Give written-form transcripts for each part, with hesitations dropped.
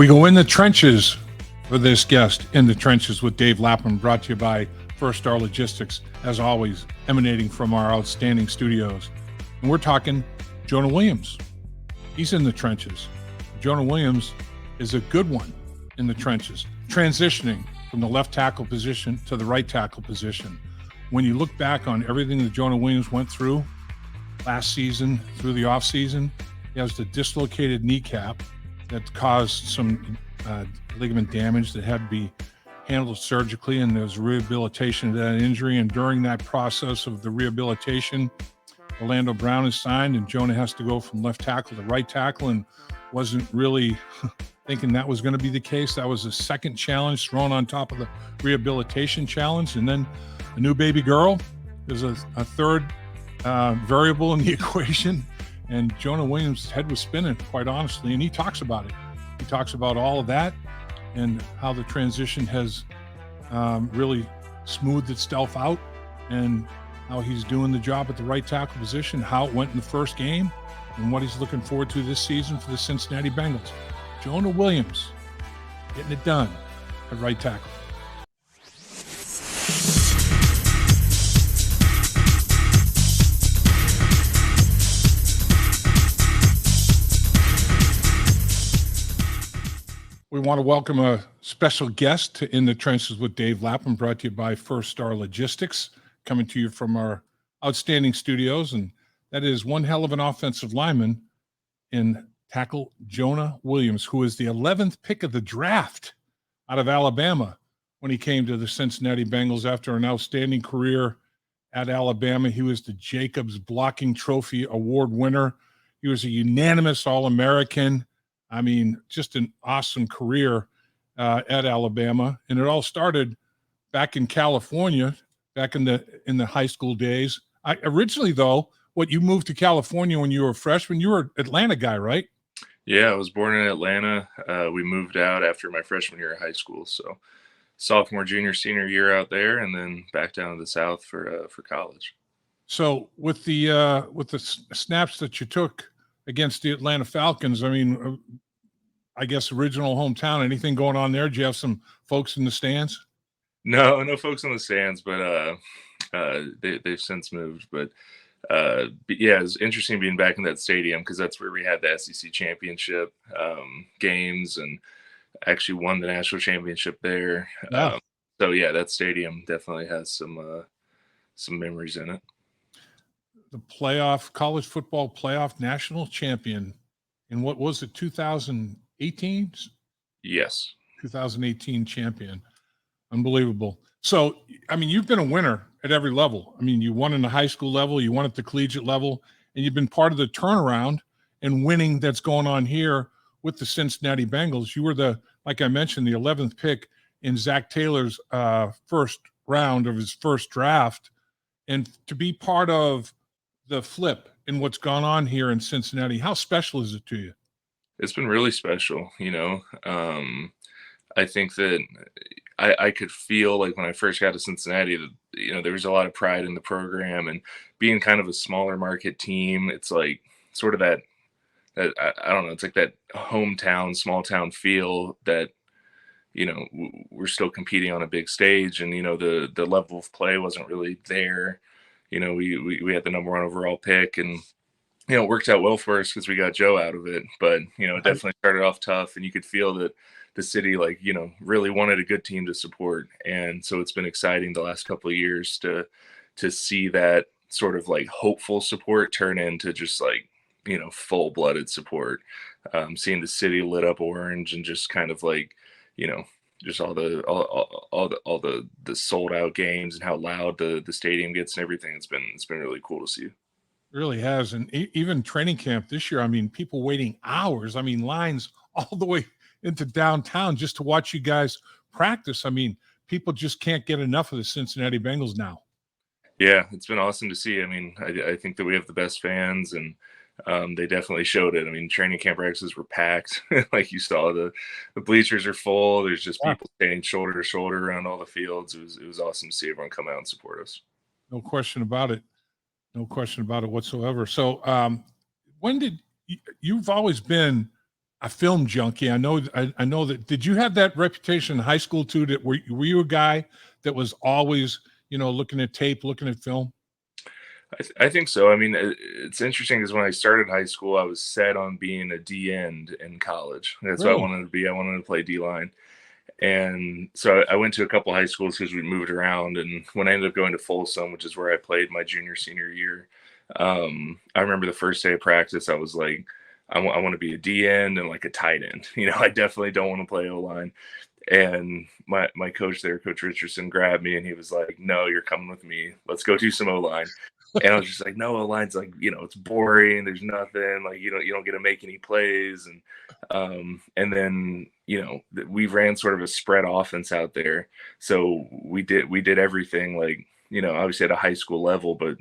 We go in the trenches for this guest, In the Trenches with Dave Lapham, brought to you by First Star Logistics, as always, emanating from our outstanding studios. And we're talking Jonah Williams. He's in the trenches. Jonah Williams is a good one in the trenches, transitioning from the left tackle position to the right tackle position. When you look back on everything that Jonah Williams went through last season, through the offseason, he has the dislocated kneecap that caused some ligament damage that had to be handled surgically, and there was rehabilitation of that injury. And during that process of the rehabilitation, Orlando Brown is signed, and Jonah has to go from left tackle to right tackle, and wasn't really thinking that was going to be the case. That was a second challenge thrown on top of the rehabilitation challenge. And then a new baby girl is a third variable in the equation. And Jonah Williams' head was spinning, quite honestly, and he talks about it. He talks about all of that and how the transition has really smoothed itself out, and how he's doing the job at the right tackle position, how it went in the first game, and what he's looking forward to this season for the Cincinnati Bengals. Jonah Williams getting it done at right tackle. We want to welcome a special guest to In the Trenches with Dave Lapham, brought to you by First Star Logistics, coming to you from our outstanding studios. And that is one hell of an offensive lineman in tackle Jonah Williams, who is the 11th pick of the draft out of Alabama when he came to the Cincinnati Bengals after an outstanding career at Alabama. He was the Jacobs Blocking Trophy Award winner. He was a unanimous All-American. I mean, just an awesome career at Alabama. And it all started back in California, back in the high school days. Originally, though, you moved to California when you were a freshman. You were an Atlanta guy, right? Yeah, I was born in Atlanta. We moved out after my freshman year of high school. So sophomore, junior, senior year out there, and then back down to the South for college. So with the snaps that you took against the Atlanta Falcons, I mean, I guess original hometown, anything going on there? Do you have some folks in the stands? No folks in the stands, but they've since moved. But yeah, it was interesting being back in that stadium because that's where we had the SEC championship games and actually won the national championship there. Yeah. So yeah, that stadium definitely has some memories in it. The college football playoff national champion in what was it, 2018? Yes. 2018 champion. Unbelievable. So, I mean, you've been a winner at every level. I mean, you won in the high school level, you won at the collegiate level, and you've been part of the turnaround and winning that's going on here with the Cincinnati Bengals. You were like I mentioned, the 11th pick in Zach Taylor's first round of his first draft. And to be part of the flip in what's gone on here in Cincinnati, how special is it to you? It's been really special, I think that I could feel like when I first got to Cincinnati that, there was a lot of pride in the program, and being kind of a smaller market team, it's like sort of that I don't know, it's like that hometown, small town feel that, we're still competing on a big stage, and, the level of play wasn't really there. We had the number 1 overall pick, and, it worked out well for us because we got Joe out of it. But, it definitely started off tough, and you could feel that the city, really wanted a good team to support. And so it's been exciting the last couple of years to see that sort of like hopeful support turn into just like, full-blooded support. Seeing the city lit up orange and just kind of like, just all the sold out games and how loud the stadium gets and everything. It's been really cool to see. It really has. And even training camp this year, I mean, people waiting hours. I mean, lines all the way into downtown just to watch you guys practice. I mean, people just can't get enough of the Cincinnati Bengals now. Yeah, it's been awesome to see. I mean, I think that we have the best fans, and they definitely showed it. I mean, training camp practices were packed. Like you saw, the bleachers are full. There's just people standing shoulder to shoulder around all the fields. It was awesome to see everyone come out and support us. No question about it. No question about it whatsoever. So when did you've always been a film junkie. I know that. Did you have that reputation in high school too? That were you a guy that was always, looking at tape, looking at film? I think so. I mean, it's interesting because when I started high school, I was set on being a D end in college. That's what I Really? wanted to be. I wanted to play D line. And so I went to a couple high schools because we moved around. And when I ended up going to Folsom, which is where I played my junior, senior year, I remember the first day of practice, I was like, I want to be a D end and like a tight end. I definitely don't want to play O line. And my coach there, Coach Richardson, grabbed me and he was like, "No, you're coming with me. Let's go do some O line." And I was just like, "No, O line's like, it's boring. There's nothing. Like, you don't get to make any plays." And then we ran sort of a spread offense out there. So we did everything like, obviously at a high school level, but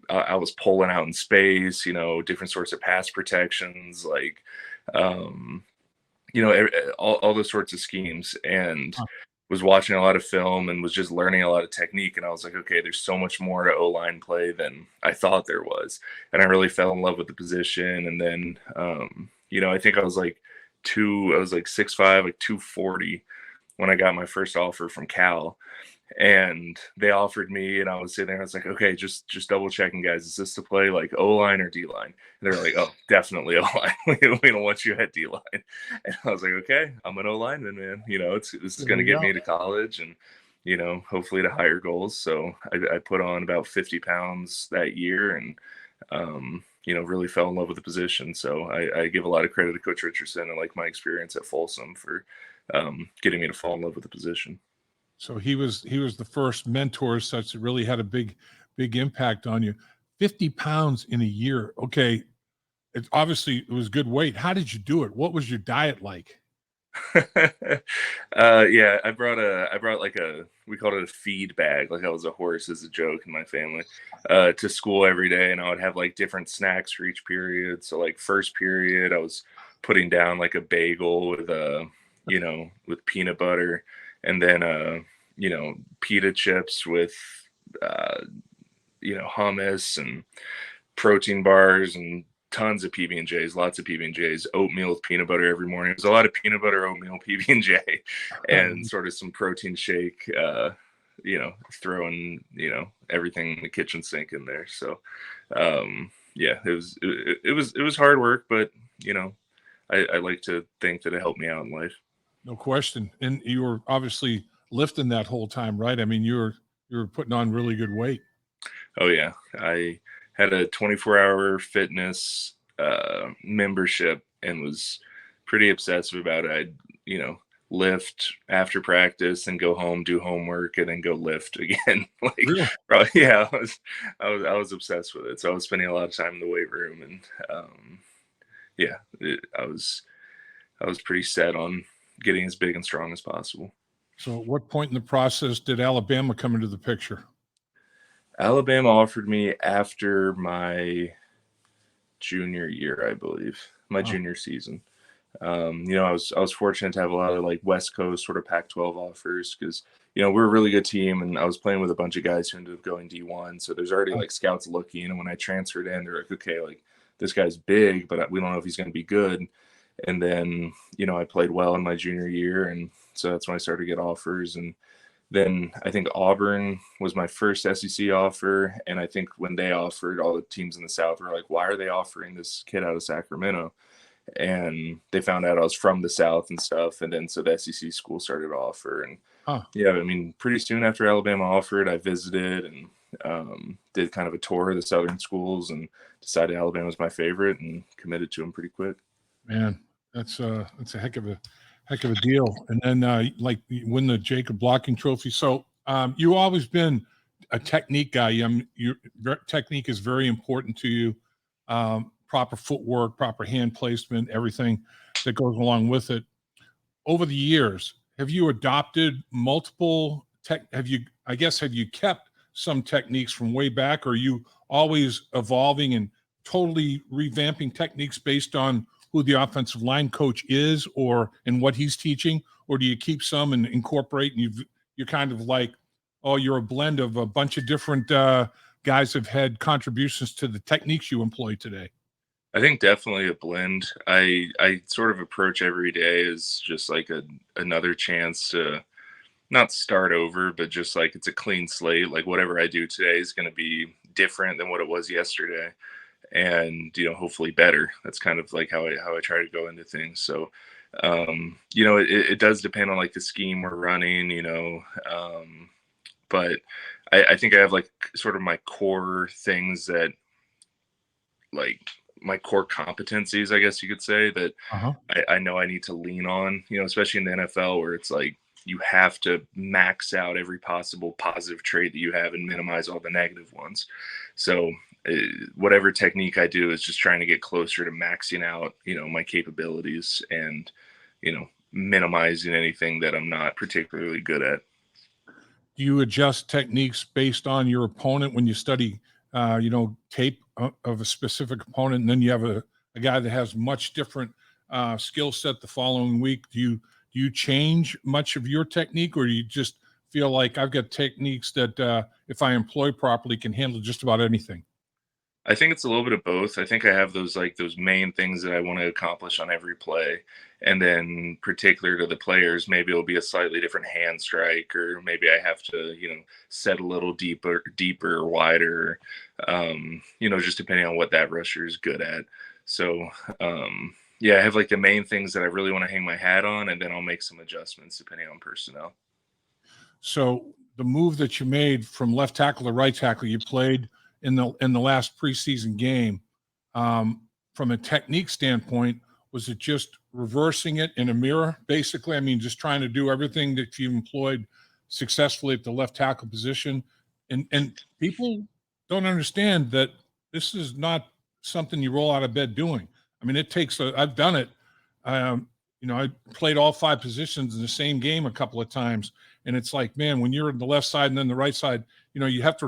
I was pulling out in space, different sorts of pass protections, like, all those sorts of schemes, and was watching a lot of film and was just learning a lot of technique. And I was like, okay, there's so much more to O-line play than I thought there was. And I really fell in love with the position. And then, I think I was like 6'5", like 240 when I got my first offer from Cal. And they offered me, and I was sitting there, and I was like, okay, just double checking, guys. Is this to play like O-line or D-line? And they're like, oh, definitely O-line. We don't want you at D-line. And I was like, okay, I'm an O-lineman, man. This is going to get me to college and, hopefully to higher goals. So I put on about 50 pounds that year and, really fell in love with the position. So I give a lot of credit to Coach Richardson and like my experience at Folsom for getting me to fall in love with the position. So he was the first mentor such that really had a big impact on you. 50 pounds in a year. Okay. It was good weight. How did you do it? What was your diet like? Yeah, I brought like we called it a feed bag. Like I was a horse as a joke in my family, to school every day. And I would have like different snacks for each period. So like first period, I was putting down like a bagel with with peanut butter, and then pita chips with hummus and protein bars and tons of PB&Js, lots of PB&Js, oatmeal with peanut butter every morning. It was a lot of peanut butter, oatmeal, PB&J, and sort of some protein shake, throwing, everything in the kitchen sink in there. So, yeah, it was hard work, but, I like to think that it helped me out in life. No question. And you were obviously lifting that whole time, right? I mean, you were putting on really good weight. Oh yeah. I had a 24-hour fitness membership and was pretty obsessive about it. I'd, lift after practice and go home, do homework, and then go lift again. Like, Really? Yeah, I was obsessed with it. So I was spending a lot of time in the weight room, and I was pretty set on getting as big and strong as possible. So at what point in the process did Alabama come into the picture? Alabama offered me after my junior year, I believe, my junior season. I was fortunate to have a lot of like West Coast sort of Pac-12 offers because, we're a really good team, and I was playing with a bunch of guys who ended up going D1. So there's already like scouts looking, and when I transferred in, they're like, okay, like this guy's big, but we don't know if he's going to be good. And then, I played well in my junior year, and so that's when I started to get offers. And then I think Auburn was my first SEC offer. And I think when they offered, all the teams in the South were like, why are they offering this kid out of Sacramento? And they found out I was from the South and stuff. And then so the SEC school started to offer. And yeah, I mean, pretty soon after Alabama offered, I visited and did kind of a tour of the Southern schools and decided Alabama was my favorite and committed to them pretty quick. Man, that's a heck of a deal. And then like you win the Jacob Blocking Trophy. So you always been a technique guy. Your technique is very important to you. Proper footwork, proper hand placement, everything that goes along with it. Over the years, have you adopted multiple have you kept some techniques from way back, or are you always evolving and totally revamping techniques based on who the offensive line coach is and what he's teaching? Or do you keep some and incorporate, and you're kind of like, you're a blend of a bunch of different guys have had contributions to the techniques you employ today? I think definitely a blend. I sort of approach every day as just like another chance to not start over, but just like it's a clean slate. Like whatever I do today is going to be different than what it was yesterday, and hopefully better. That's kind of like how I try to go into things. So it does depend on like the scheme we're running, but I think I have like sort of my core things that like my core competencies, I guess you could say, that Uh-huh. I know I need to lean on, especially in the NFL where it's like you have to max out every possible positive trait that you have and minimize all the negative ones. So uh, whatever technique I do is just trying to get closer to maxing out, my capabilities and, minimizing anything that I'm not particularly good at. Do you adjust techniques based on your opponent when you study, tape of a specific opponent, and then you have a guy that has much different skill set the following week? Do you change much of your technique, or do you just feel like I've got techniques that if I employ properly can handle just about anything? I think it's a little bit of both. I think I have those main things that I want to accomplish on every play. And then particular to the players, maybe it'll be a slightly different hand strike, or maybe I have to, set a little deeper or wider, just depending on what that rusher is good at. So yeah, I have like the main things that I really want to hang my hat on, and then I'll make some adjustments depending on personnel. So the move that you made from left tackle to right tackle, you played in the last preseason game. From a technique standpoint, was it just reversing it in a mirror, basically? I mean, just trying to do everything that you employed successfully at the left tackle position, and people don't understand that this is not something you roll out of bed doing. I mean, it takes. I've done it. I played all five positions in the same game a couple of times, and it's like, man, when you're on the left side and then the right side, you have to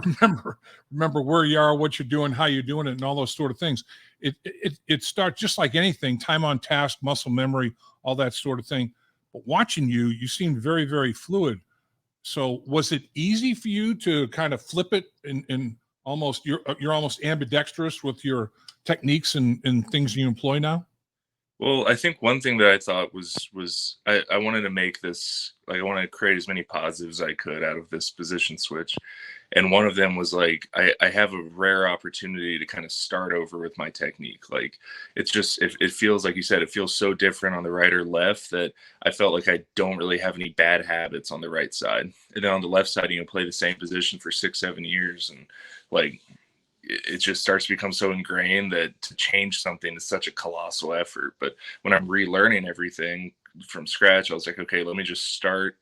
remember where you are, what you're doing, how you're doing it, and all those sort of things. It starts just like anything, time on task, muscle memory, all that sort of thing. But watching you seemed very, very fluid. So was it easy for you to kind of flip it and almost you're almost ambidextrous with your techniques and things you employ now? Well, I think one thing that I thought was I wanted to make this, like, I wanted to create as many positives as I could out of this position switch. And one of them was like I have a rare opportunity to kind of start over with my technique. Like it's just it feels like you said, it feels so different on the right or left that I felt like I don't really have any bad habits on the right side. And then on the left side, play the same position for 6, 7 years, and like it just starts to become so ingrained that to change something is such a colossal effort. But when I'm relearning everything from scratch, I was like, okay, let me just start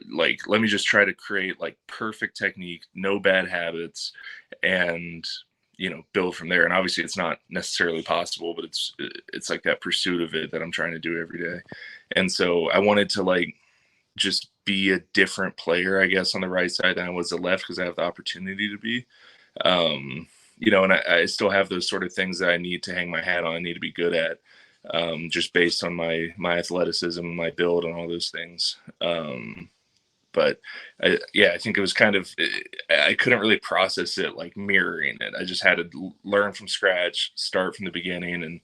let me just try to create like perfect technique, no bad habits, and build from there. And obviously it's not necessarily possible, but it's like that pursuit of it that I'm trying to do every day. And so I wanted to like just be a different player, I guess, on the right side than I was the left, because I have the opportunity to be. And I still have those sort of things that I need to hang my hat on, I need to be good at, just based on my athleticism, my build, and all those things. But I think it was kind of, I couldn't really process it like mirroring it. I just had to learn from scratch, start from the beginning, and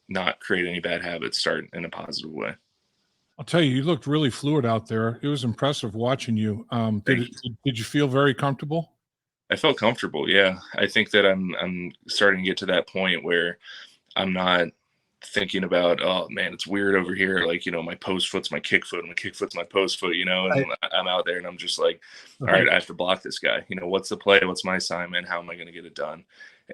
not create any bad habits, start in a positive way. I'll tell you, you looked really fluid out there. It was impressive watching you. Thank you. Did you feel very comfortable? I felt comfortable. Yeah. I think that I'm starting to get to that point where I'm not thinking about, oh man, it's weird over here. Like, my post foot's my kick foot, and my kick foot's my post foot, and Right. I'm out there and I'm just like, all Right. right, I have to block this guy. What's the play? What's my assignment? How am I going to get it done?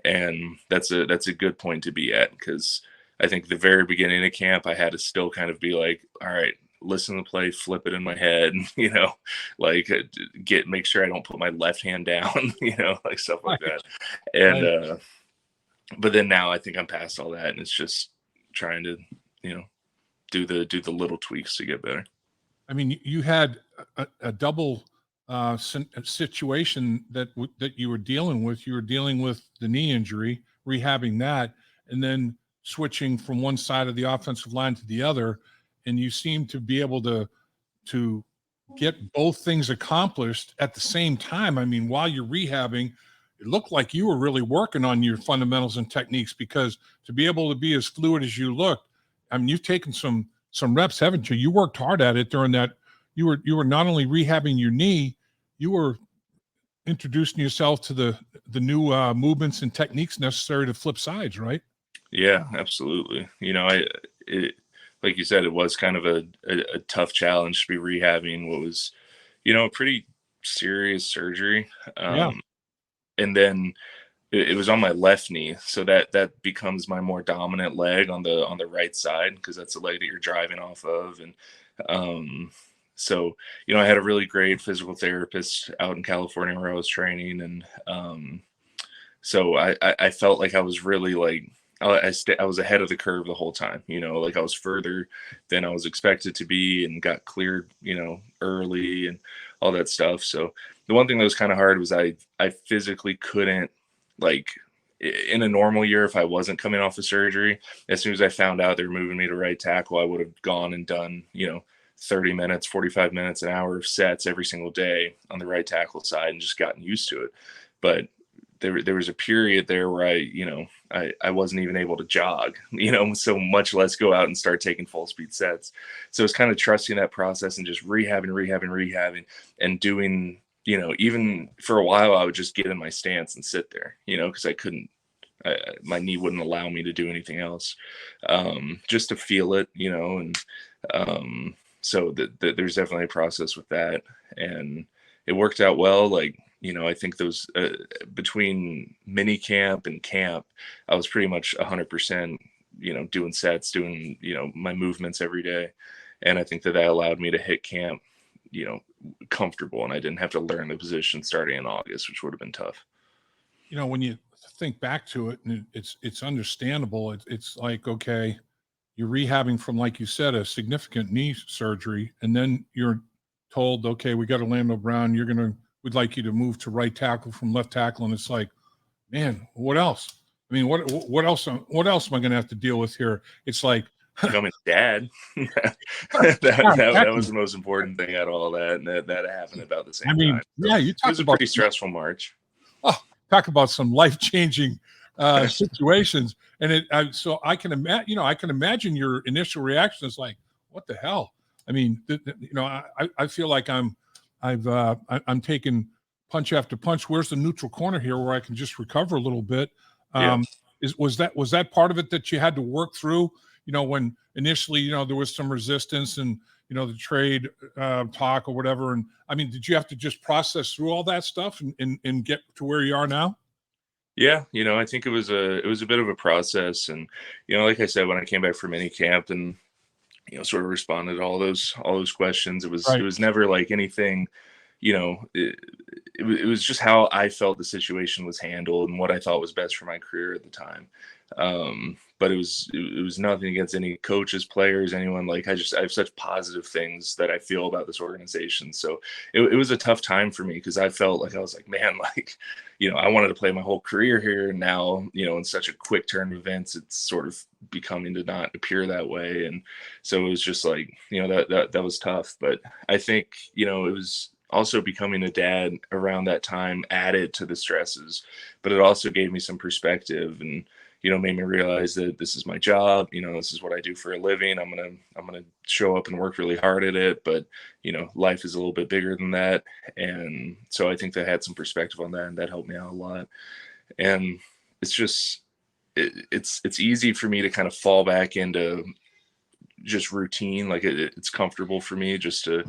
And that's a good point to be at, because I think the very beginning of camp, I had to still kind of be like, all right, listen to the play, flip it in my head, like make sure I don't put my left hand down, like stuff like Right. that. And, Right. but then now I think I'm past all that, and it's just trying to, you know, do the little tweaks to get better. I mean, you had a double situation that you were dealing with. You were dealing with the knee injury, rehabbing that, and then switching from one side of the offensive line to the other, and you seem to be able to get both things accomplished at the same time. I mean, while you're rehabbing, it looked like you were really working on your fundamentals and techniques, because to be able to be as fluid as you look, I mean, you've taken some reps, haven't you? You worked hard at it during that. You were not only rehabbing your knee, you were introducing yourself to the new movements and techniques necessary to flip sides, right? Yeah, absolutely. Like you said, it was kind of a tough challenge to be rehabbing what was, a pretty serious surgery. Yeah. And then it was on my left knee, so that becomes my more dominant leg on the right side, because that's the leg that you're driving off of. And um, so I had a really great physical therapist out in California where I was training, and so I felt like I was really like I was ahead of the curve the whole time. Like I was further than I was expected to be, and got cleared early and all that stuff. So the one thing that was kind of hard was I physically couldn't, like, in a normal year, if I wasn't coming off of surgery, as soon as I found out they were moving me to right tackle, I would have gone and done 30 minutes, 45 minutes, an hour of sets every single day on the right tackle side, and just gotten used to it. But there was a period there where I wasn't even able to jog, so much less go out and start taking full speed sets. So it's kind of trusting that process and just rehabbing and doing, even for a while, I would just get in my stance and sit there, because I couldn't, my knee wouldn't allow me to do anything else, just to feel it, and so there's definitely a process with that, and it worked out well. Like, I think those between mini camp and camp, I was pretty much 100%, doing sets, doing, my movements every day. And I think that allowed me to hit camp, comfortable, and I didn't have to learn the position starting in August, which would have been tough. When you think back to it, and it's understandable. It's like, okay, you're rehabbing from, like you said, a significant knee surgery, and then you're told, okay, we got Orlando Brown, we'd like you to move to right tackle from left tackle. And it's like, man, what else? I mean, what else am I going to have to deal with here? It's like becoming dad. that was the most important thing out of all that, and that happened about the same time. So yeah, you talked it was a about pretty stressful March. Oh, talk about some life-changing situations. And so I can imagine your initial reaction is like, what the hell? I mean, I feel like I'm taking punch after punch. Where's the neutral corner here where I can just recover a little bit? Was that part of it that you had to work through? When initially, there was some resistance and, the trade talk or whatever. And I mean, did you have to just process through all that stuff and get to where you are now? Yeah. I think it was a bit of a process. And, like I said, when I came back from mini camp and, sort of responded to all those questions, it was never like anything, it was just how I felt the situation was handled and what I thought was best for my career at the time. But it was nothing against any coaches, players, anyone. Like, I have such positive things that I feel about this organization. So it was a tough time for me, because I felt like I was like, man, like, I wanted to play my whole career here. And now, in such a quick turn of events, it's sort of becoming to not appear that way. And so it was just like, that was tough. But I think, it was also becoming a dad around that time added to the stresses, but it also gave me some perspective and, made me realize that this is my job. This is what I do for a living. I'm going to show up and work really hard at it. But, life is a little bit bigger than that. And so I think that I had some perspective on that, and that helped me out a lot. And it's just, it's easy for me to kind of fall back into just routine. Like it's comfortable for me just to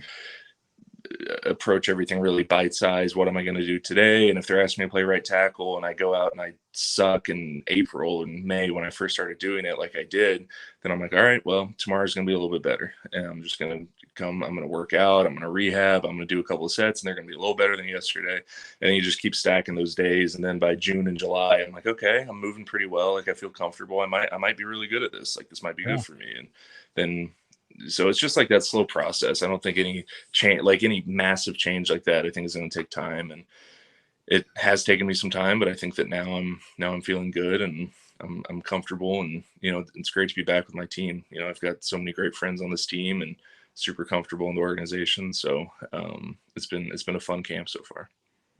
approach everything really bite-sized. What am I going to do today? And if they're asking me to play right tackle and I go out and I suck in April and May when I first started doing it like I did, then I'm like, all right, well, tomorrow's going to be a little bit better. And I'm just going to I'm going to work out. I'm going to rehab. I'm going to do a couple of sets, and they're going to be a little better than yesterday. And you just keep stacking those days. And then by June and July, I'm like, okay, I'm moving pretty well. Like, I feel comfortable. I might be really good at this. Like, this might be good for me. And then, so it's just like that slow process. I don't think any change, like any massive change like that, I think is going to take time, and it has taken me some time, but I think that now I'm feeling good and I'm comfortable, and, it's great to be back with my team. I've got so many great friends on this team and super comfortable in the organization. So it's been a fun camp so far.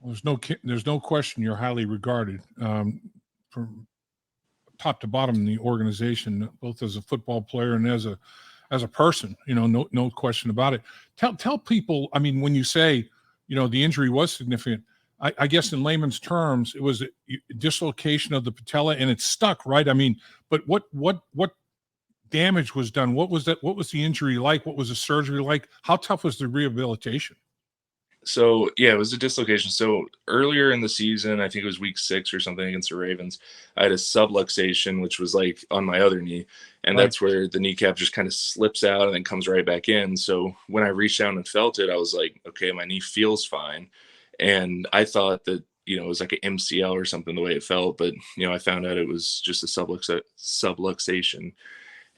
Well, there's no question you're highly regarded from top to bottom in the organization, both as a football player and as a person. No question about it. Tell people. I mean, when you say, the injury was significant, I guess in layman's terms, it was a dislocation of the patella and it stuck, right? I mean, but what damage was done? What was that? What was the injury like? What was the surgery like? How tough was the rehabilitation? So yeah, it was a dislocation. So earlier in the season, I think it was week 6 or something against the Ravens, I had a subluxation, which was like on my other knee, and Right. that's where the kneecap just kind of slips out and then comes right back in. So when I reached down and felt it, I was like, okay, my knee feels fine, and I thought that it was like an MCL or something the way it felt, but I found out it was just a subluxation,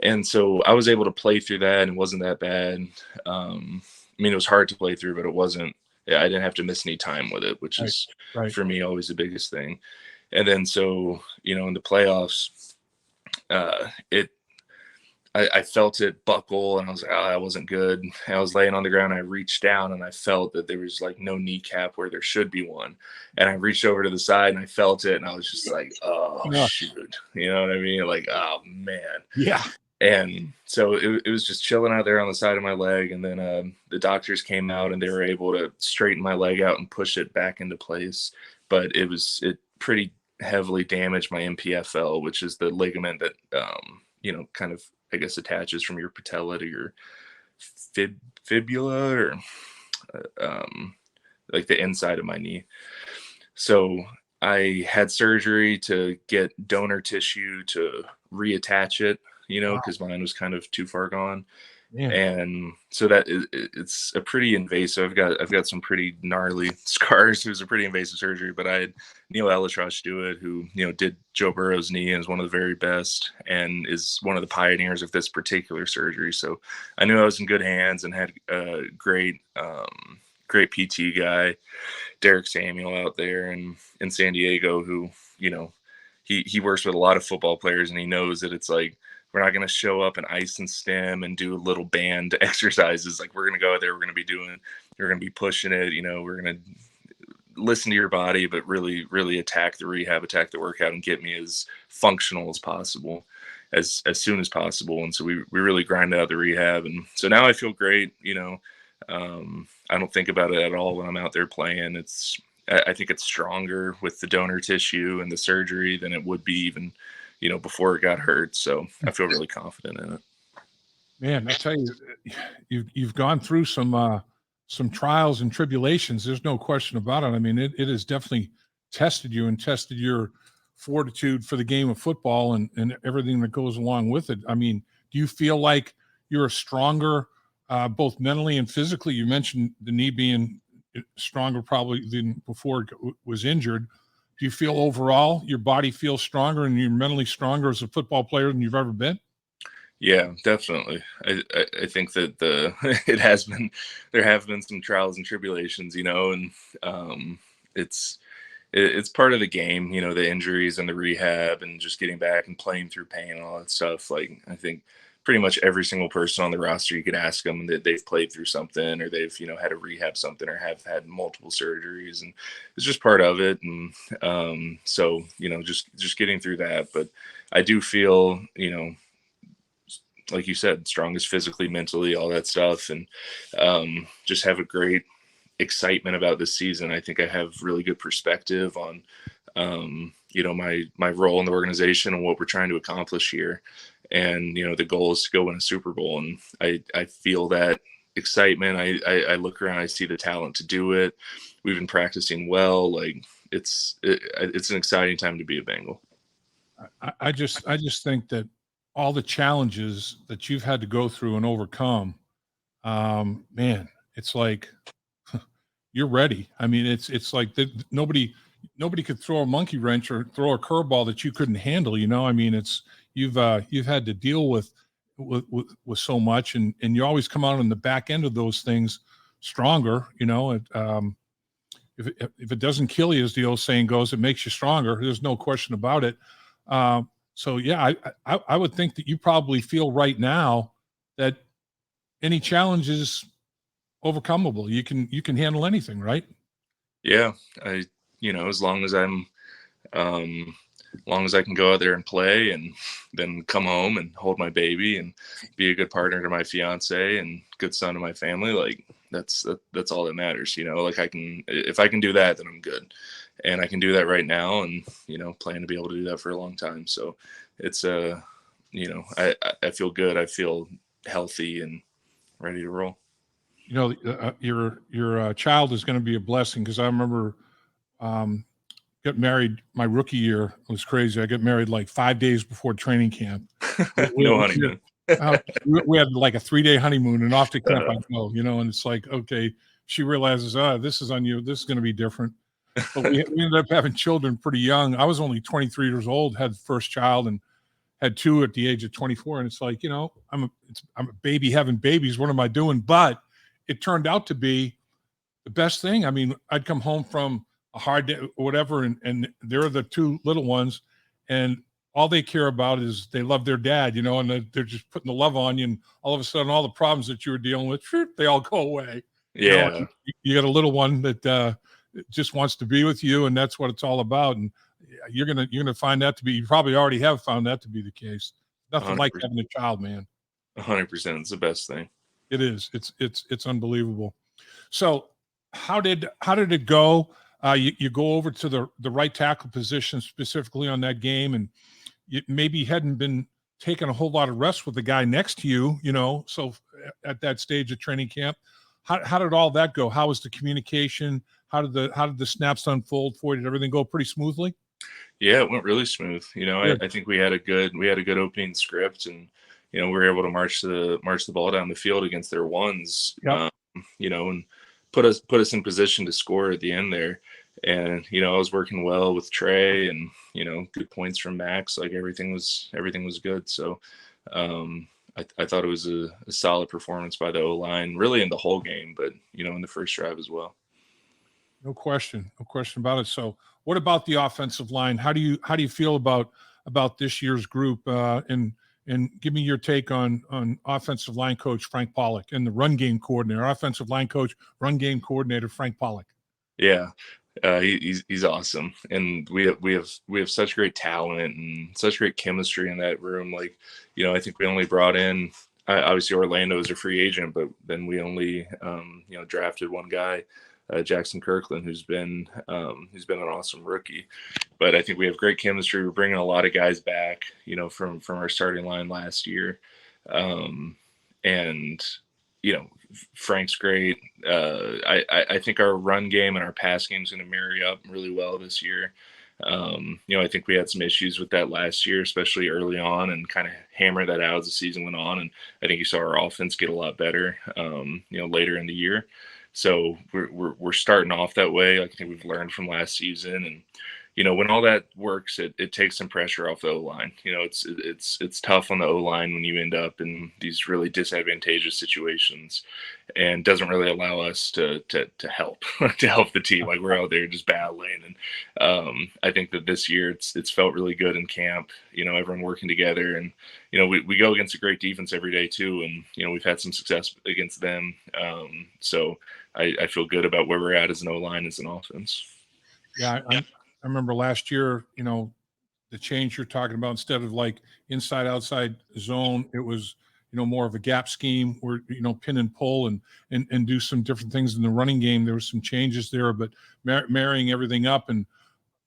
and so I was able to play through that, and it wasn't that bad. I mean, it was hard to play through, but it wasn't. Yeah, I didn't have to miss any time with it, which Right. is Right. for me always the biggest thing. And then so in the playoffs, it I felt it buckle, and I was like, oh, that wasn't good. And I was laying on the ground. I reached down, and I felt that there was like no kneecap where there should be one. And I reached over to the side, and I felt it, and I was just like, oh Yeah. shoot, you know what I mean? Like, oh man. Yeah. And so it was just chilling out there on the side of my leg. And then the doctors came out and they were able to straighten my leg out and push it back into place. But it pretty heavily damaged my MPFL, which is the ligament that, kind of, I guess, attaches from your patella to your fibula or like the inside of my knee. So I had surgery to get donor tissue to reattach it, Wow. because mine was kind of too far gone. Man. And so that it's a pretty invasive. I've got some pretty gnarly scars. It was a pretty invasive surgery, but I had Neil Elitrosh do it, who did Joe Burrow's knee and is one of the very best, and is one of the pioneers of this particular surgery. So I knew I was in good hands and had a great PT guy, Derek Samuel, out there in San Diego, who he works with a lot of football players, and he knows that it's like, we're not going to show up in ice and stem and do little band exercises. Like, we're going to go out there, we're going to be pushing it, we're going to listen to your body, but really, really attack the rehab, attack the workout, and get me as functional as possible, as soon as possible. And so we really grind out the rehab. And so now I feel great. I don't think about it at all when I'm out there playing. I think it's stronger with the donor tissue and the surgery than it would be even, before it got hurt. So I feel really confident in it. Man, I tell you, you've gone through some trials and tribulations. There's no question about it. I mean, it has definitely tested you and tested your fortitude for the game of football and everything that goes along with it. I mean, do you feel like you're stronger, both mentally and physically? You mentioned the knee being stronger probably than before it was injured. Do you feel overall your body feels stronger and you're mentally stronger as a football player than you've ever been? Yeah, definitely. I think that there have been some trials and tribulations, and it's part of the game, the injuries and the rehab and just getting back and playing through pain and all that stuff. Like, I think pretty much every single person on the roster, you could ask them that they've played through something, or they've, had to rehab something, or have had multiple surgeries, and it's just part of it. And so, just getting through that. But I do feel, like you said, strongest physically, mentally, all that stuff. And just have a great excitement about this season. I think I have really good perspective on, my role in the organization and what we're trying to accomplish here. And, the goal is to go win a Super Bowl. And I feel that excitement. I look around, I see the talent to do it. We've been practicing well. Like, it's an exciting time to be a Bengal. I just think that all the challenges that you've had to go through and overcome, man, it's like you're ready. I mean, it's like nobody could throw a monkey wrench or throw a curveball that you couldn't handle. I mean, it's you've had to deal with so much, and you always come out on the back end of those things stronger. If it doesn't kill you, as the old saying goes, it makes you stronger. There's no question about it. So yeah, I would think that you probably feel right now that any challenge is overcomable. You can handle anything, right? Yeah, as long as as long as I can go out there and play and then come home and hold my baby and be a good partner to my fiance and good son to my family, like that's all that matters. Like if I can do that, then I'm good. And I can do that right now and, plan to be able to do that for a long time. So it's, I feel good. I feel healthy and ready to roll. Your child is going to be a blessing, because I remember um, got married my rookie year. It was crazy. I got married like 5 days before training camp. No honeymoon. We had like a 3-day honeymoon, and off to camp I go, and it's like, okay, she realizes, this is on you. This is going to be different. But we ended up having children pretty young. I was only 23 years old, had the first child, and had two at the age of 24. And it's like, I'm a baby having babies. What am I doing? But it turned out to be the best thing. I mean, I'd come home from a hard day or whatever, and they're the two little ones, and all they care about is they love their dad, and they're just putting the love on you, and all of a sudden all the problems that you were dealing with, they all go away. Yeah. You got a little one that just wants to be with you, and that's what it's all about. And you're gonna find that to be, you probably already have found that to be the case. Nothing 100%. like having a child, man. 100%. It's the best thing. It is. It's unbelievable. So how did it go? You go over to the right tackle position specifically on that game, and you maybe hadn't been taking a whole lot of rest with the guy next to you, so at that stage of training camp. How did all that go? How was the communication? How did the snaps unfold for you? Did everything go pretty smoothly? Yeah, it went really smooth. I think we had a good opening script, and we were able to march the ball down the field against their ones. Yep. And put us in position to score at the end there. And I was working well with Trey, and good points from Max. Like everything was good. So I thought it was a solid performance by the O-line, really in the whole game, but in the first drive as well. No question about it. So what about the offensive line? How do you feel about this year's group? And give me your take on offensive line coach Frank Pollock and the run game coordinator, offensive line coach, run game coordinator Frank Pollock. Yeah, he's awesome, and we have such great talent and such great chemistry in that room. Like, I think we only brought in, obviously Orlando is a free agent, but then we only drafted one guy, Jackson Kirkland, who's been an awesome rookie. But I think we have great chemistry. We're bringing a lot of guys back, from our starting line last year, and Frank's great. I think our run game and our pass game is going to marry up really well this year. I think we had some issues with that last year, especially early on, and kind of hammered that out as the season went on. And I think you saw our offense get a lot better, later in the year. So we're starting off that way. I think we've learned from last season, and when all that works, it takes some pressure off the O-line. It's tough on the O-line when you end up in these really disadvantageous situations, and doesn't really allow us to help to help the team. Like, we're out there just battling, and I think that this year it's felt really good in camp. Everyone working together, and we go against a great defense every day too, and we've had some success against them. So I feel good about where we're at as an O-line, as an offense. Yeah, I remember last year, the change you're talking about, instead of like inside outside zone, it was, more of a gap scheme where, pin and pull and do some different things in the running game. There were some changes there, but marrying everything up, and,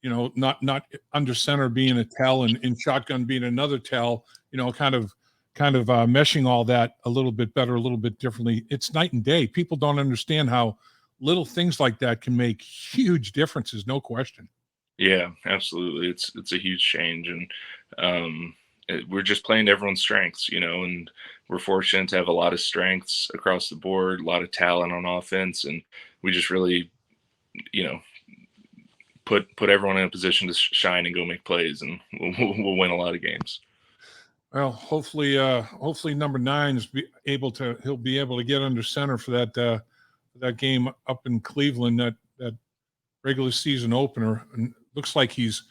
not under center being a tell and in shotgun being another tell, kind of meshing all that a little bit better, a little bit differently. It's night and day. People don't understand how little things like that can make huge differences. No question. Yeah, absolutely. It's a huge change, and we're just playing to everyone's strengths, and we're fortunate to have a lot of strengths across the board, a lot of talent on offense, and we just really, put everyone in a position to shine and go make plays, and we'll win a lot of games. Well, hopefully number 9 is he'll be able to get under center for that game up in Cleveland, that regular season opener. And looks like he's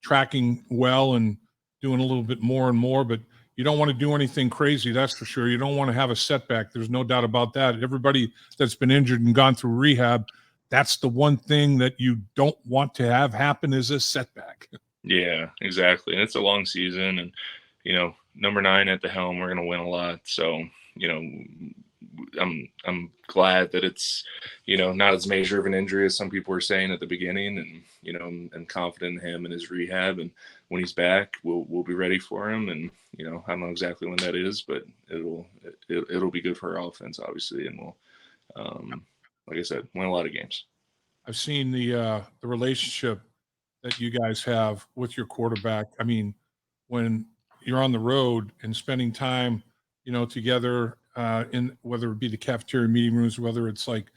tracking well and doing a little bit more and more, but you don't want to do anything crazy, that's for sure. You don't want to have a setback. There's no doubt about that. Everybody that's been injured and gone through rehab, that's the one thing that you don't want to have happen is a setback. Yeah, exactly. And it's a long season, and number 9 at the helm, we're going to win a lot. So, I'm glad that it's, not as major of an injury as some people were saying at the beginning, and, and confident in him and his rehab. And when he's back, we'll be ready for him. And, I don't know exactly when that is, but it'll be good for our offense, obviously. And we'll, like I said, win a lot of games. I've seen the relationship that you guys have with your quarterback. I mean, when you're on the road and spending time, together in whether it be the cafeteria meeting rooms, whether it's like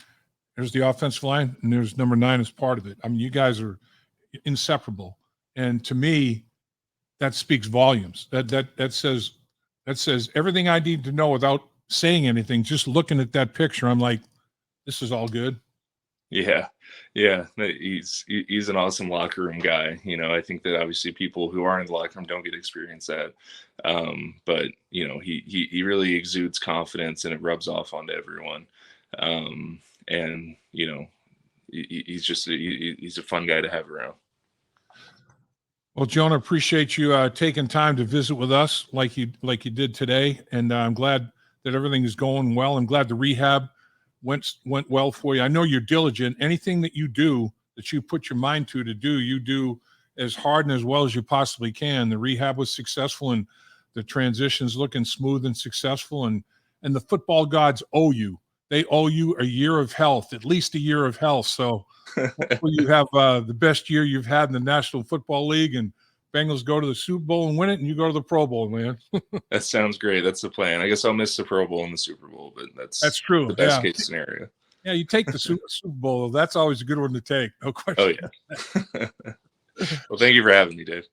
there's the offensive line and there's number 9 as part of it. I mean, you guys are inseparable. And to me, that speaks volumes. That says everything I need to know without saying anything. Just looking at that picture, I'm like, this is all good. Yeah. He's an awesome locker room guy. I think that obviously people who are in the locker room don't get to experience that. But he really exudes confidence, and it rubs off onto everyone. And he's a fun guy to have around. Well, Jonah, appreciate you taking time to visit with us like you did today. And I'm glad that everything is going well. I'm glad the rehab went well for you. I know you're diligent. Anything that you do, that you put your mind to do, you do as hard and as well as you possibly can. The rehab was successful, and the transition's looking smooth and successful. And the football gods owe you. They owe you a year of health, at least a year of health. So hopefully you have the best year you've had in the National Football League, and Bengals go to the Super Bowl and win it, and you go to the Pro Bowl, man. That sounds great. That's the plan. I guess I'll miss the Pro Bowl and the Super Bowl, but that's true. The best case scenario. Yeah, you take the Super Bowl. That's always a good one to take. No question. Oh, yeah. Well, thank you for having me, Dave.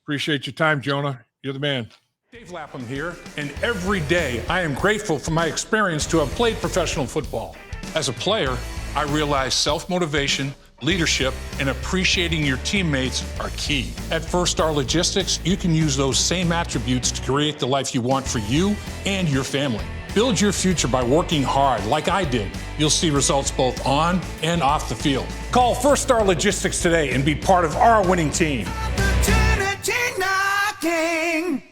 Appreciate your time, Jonah. You're the man. Dave Lapham here, and every day I am grateful for my experience to have played professional football. As a player, I realized self-motivation, leadership, and appreciating your teammates are key. At First Star Logistics, you can use those same attributes to create the life you want for you and your family. Build your future by working hard like I did. You'll see results both on and off the field. Call First Star Logistics today and be part of our winning team. Opportunity knocking.